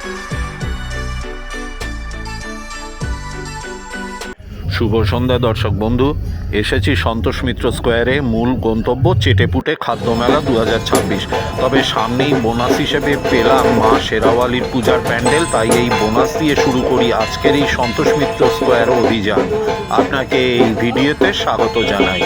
শুভ সন্ধ্যা দর্শক বন্ধু, এসেছি সন্তোষ মিত্র স্কোয়ারে, মূল গন্তব্য চেটেপুটে খাদ্য মেলা 2026। তবে সামনেই বোনাস হিসেবে পেলাম মা শেরাওয়ালির পূজার প্যান্ডেল, তাই এই বোনাস দিয়ে শুরু করি আজকের এই সন্তোষ মিত্র স্কোয়ার অভিযান। আপনাকে এই ভিডিওতে স্বাগত জানাই।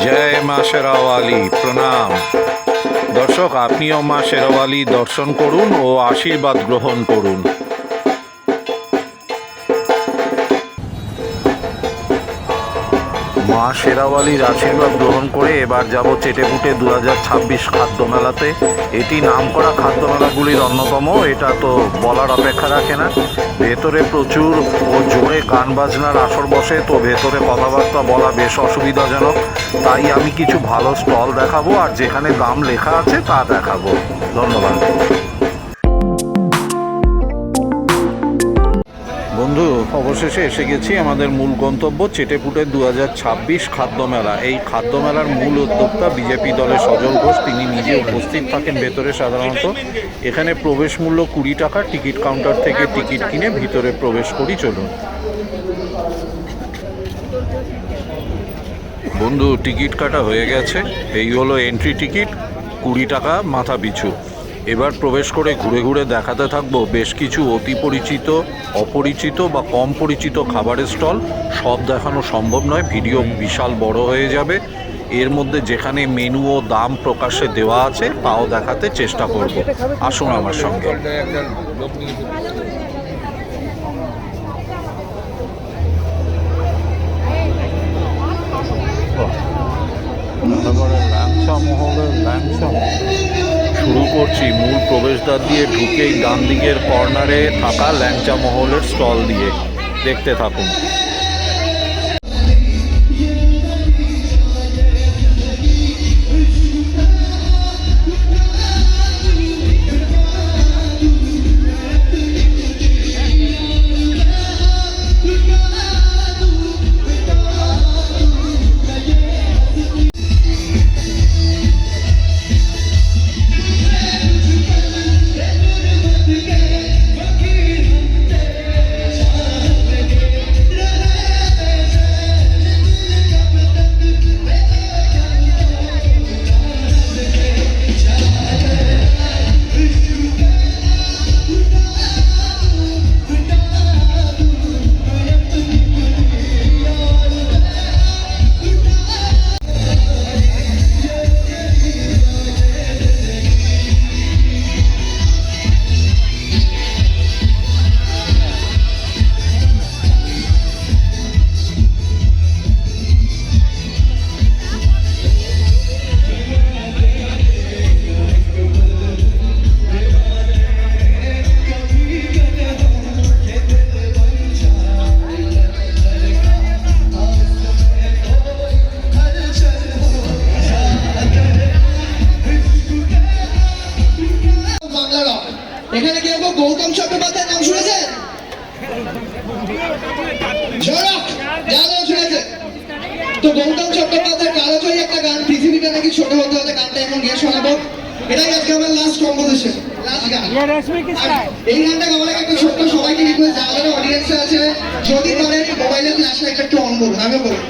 জয় মা শেরাওয়ালি, প্রণাম। দর্শক, আপনিও মা শেরাওয়ালি দর্শন করুন ও আশীর্বাদ গ্রহণ করুন। মা শেরাওয়ালির আশীর্বাদ গ্রহণ করে এবার যাব চেটেপুটে 2026 খাদ্য মেলাতে। এটি নামকরা খাদ্য মেলাগুলির অন্যতম, এটা তো বলার অপেক্ষা রাখে না। ভেতরে প্রচুর ও জোরে গান বাজনার আসর বসে, তো ভেতরে কথাবার্তা বলা বেশ অসুবিধাজনক। তাই আমি কিছু ভালো স্টল দেখাবো আর যেখানে দাম লেখা আছে তা দেখাবো। ধন্যবাদ বন্ধু, অবশেষে এসে গেছি আমাদের মূল গন্তব্য চেটেপুটে 2026 খাদ্য মেলা। এই খাদ্য মেলার মূল উদ্যোক্তা বিজেপি দলের সজল ঘোষ, তিনি নিজে উপস্থিত থাকেন ভেতরে। সাধারণত এখানে প্রবেশ মূল্য 20 টাকা। টিকিট কাউন্টার থেকে টিকিট কিনে ভিতরে প্রবেশ করি, চলুন। বন্ধু, টিকিট কাটা হয়ে গেছে। এই হলো এন্ট্রি টিকিট, 20 টাকা মাথা পিছু। এবার প্রবেশ করে ঘুরে ঘুরে দেখাতে থাকবো বেশ কিছু অতি পরিচিত, অপরিচিত বা কম পরিচিত খাবারের স্টল। সব দেখানো সম্ভব নয়, ভিডিও বিশাল বড় হয়ে যাবে। এর মধ্যে যেখানে মেনু ও দাম প্রকাশ্যে দেওয়া আছে তাও দেখাতে চেষ্টা করব। আসুন আমার সঙ্গে। ল্যাংচা মহলের ল্যাংচা শুরু করছি মূল প্রবেশদ্বার দিয়ে ঢুকেই ডান দিকের কর্নারে থাকা ল্যাংচা মহলের স্টল দিয়ে। দেখতে থাকুন। এখানে কেউ গৌতম চট্টোপাধ্যায়ের নাম শুনেছেন? শুনেছে তো গৌতম চট্টোপাধ্যায়ের কালোচরি একটা গান, পৃথিবীটা নাকি ছোট হতে হতে, গানটা এখন গিয়ে শোনাবো। এটাই আজকে আমার লাস্ট কম্পোজিশন, লাস্ট গান। এই গানটা গাওয়ার আগে একটা ছোট্ট সবাইকে রিকোয়েস্ট, যারা অডিয়েন্সে আছে যদি পারেন মোবাইলের ফ্ল্যাশ লাইটটা একটু অন করুন। আমিও করুন।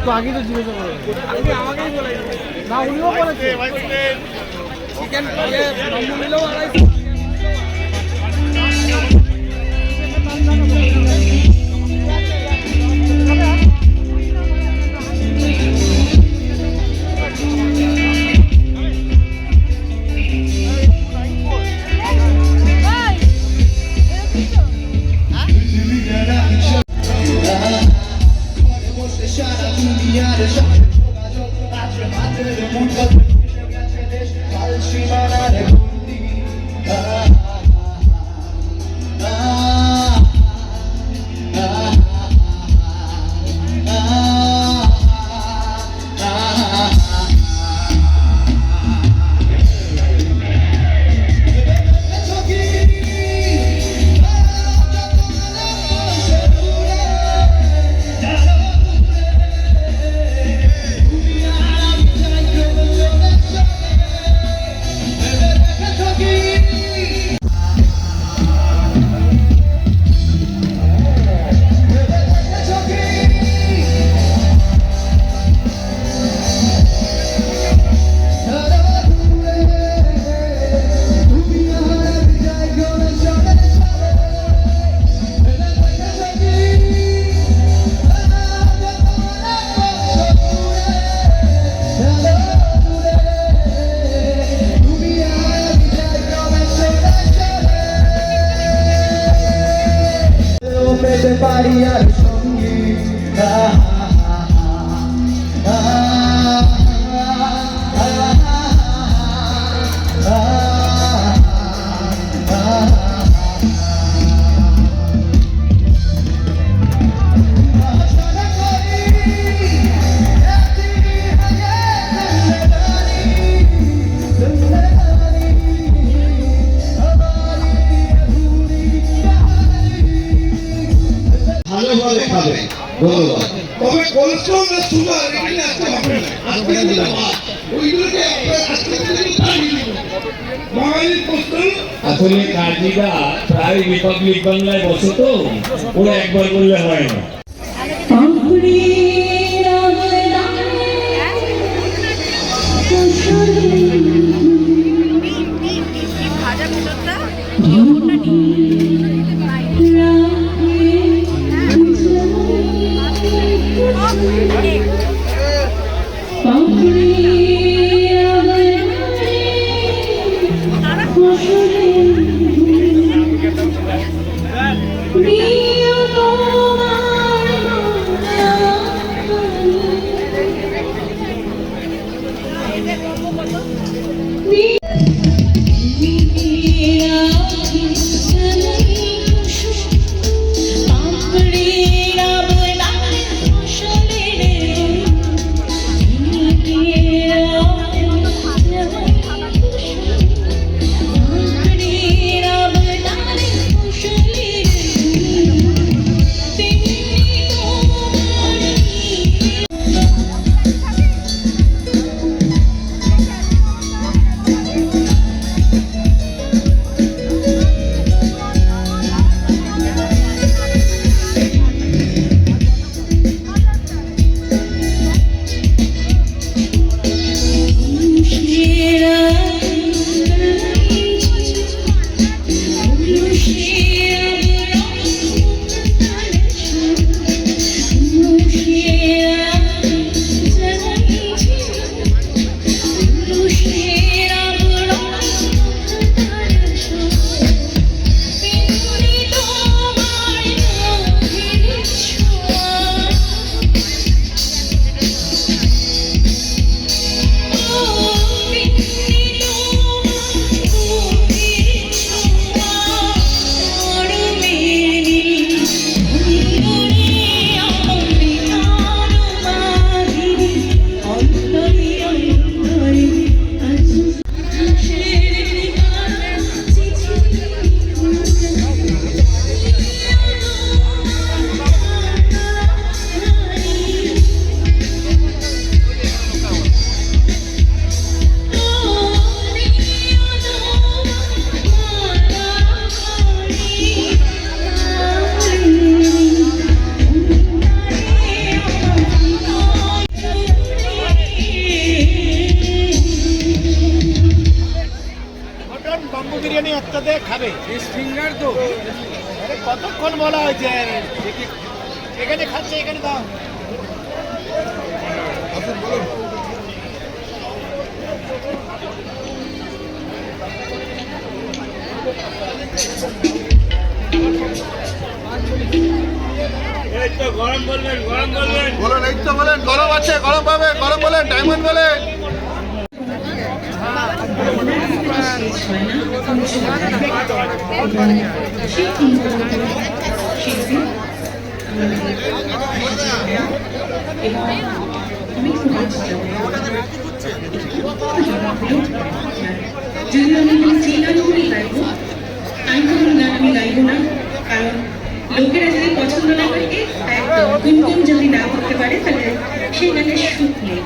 তো আগে তো জিজ্ঞাসা করে আমাকেই বলে না, উনিও বলেছে চিকেন নিলেও আড়াইশো। ধন্যবাদ। তবে কোলেস্ট্রল না সুগার এগুলো আসতে হবে না, আজকে যেটা হয়, ওইগুলোকে আপনার আজকে থেকে তাড়িয়ে দিন। বাঙালির প্রশ্ন আসলে কাজীরা প্রায় রিপাবলিক বাংলায় বসে তো, ওরা একবার বললে হয় না। ভাজা ভেতরটা বাম্বু বিরিয়ানি একটাতে খাবে ফিঙ্গার তো কতক্ষণ বলা হয়েছে এখানে খাচ্ছে এখানে দাও বলেন, এই তো বলেন গরম আছে, গরম পাবে, গরম বলেন, ডায়মন্ড বলেন। যদি আমি সেই গানগুলি গাইবো, আমি কোনো গান আমি গাইবো না, কারণ লোকেরা যদি পছন্দ না করে একদম গুনগুন যদি না করতে পারে তাহলে সেই গানের সুখ নেই।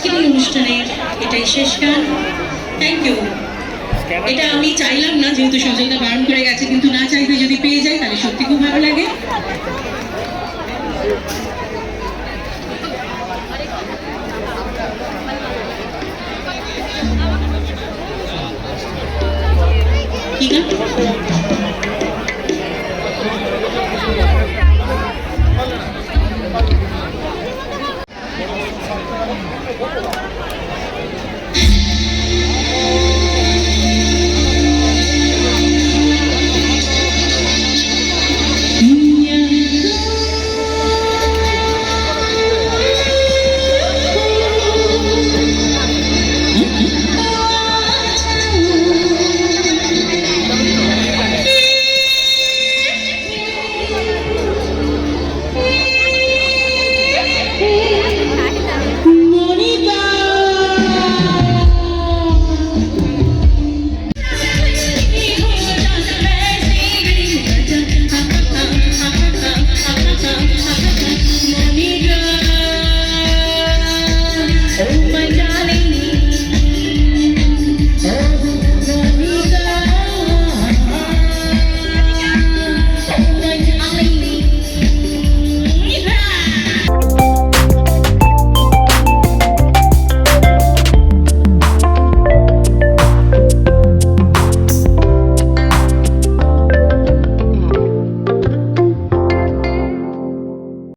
আজকের এই অনুষ্ঠানে এটাই শেষ গান। Thank you. এটা আমি চাইলাম না, যেহেতু সজলদা বারণ করে গেছে, কিন্তু না চাইতে যদি পেয়ে যাই তাহলে সত্যি খুব ভালো লাগে। কি গান?